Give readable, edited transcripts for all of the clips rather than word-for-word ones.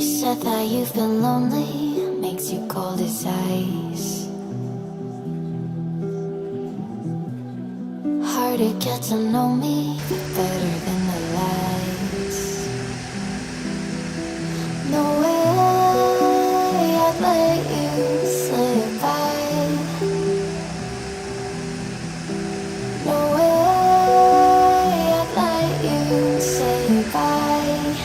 said that you've been lonely, makes you cold as ice. Hard to get to know me better than the lights. No way I'd let you say goodbye. No way I'd let you say goodbye.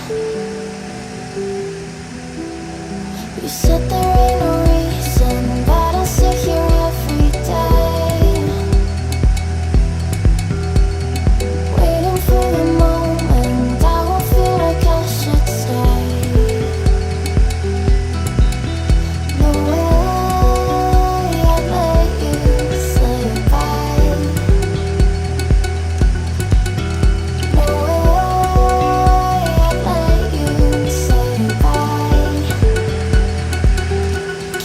You said there ain't no reason, but I'll sit here every day, waiting for the moment I won't feel like I should stay. No way I'd let you say goodbye. No way I'd let you say goodbye.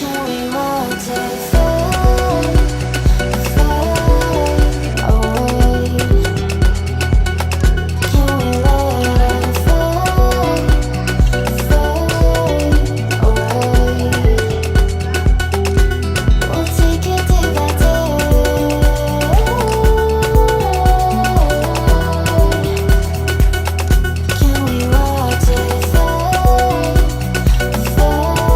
Can we watch it fade, fade away? Can we let it fade, fade away? We'll take it day by day. Can we watch it fade, fade away?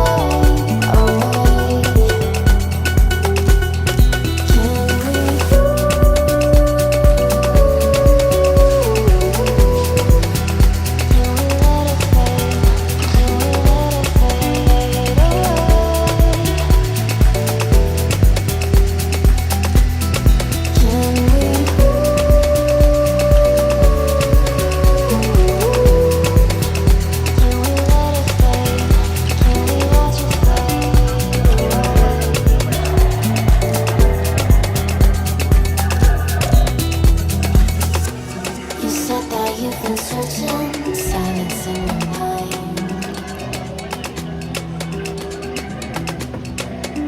You said that you've been searching, silence in your mind,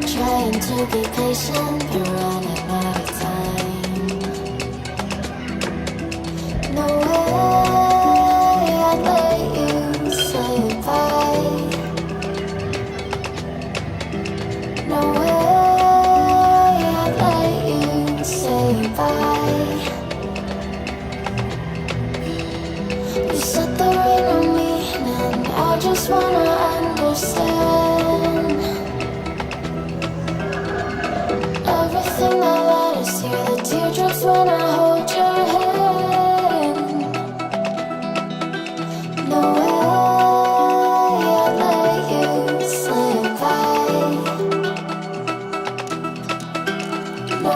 trying to be patient, but running out of time. No way I'd let you say goodbye. No way I'd let you say goodbye. You said there ain't no meaning, I just wanna understand everything that led us here, the teardrops when I hold your hand. No way I'd let you say goodbye. No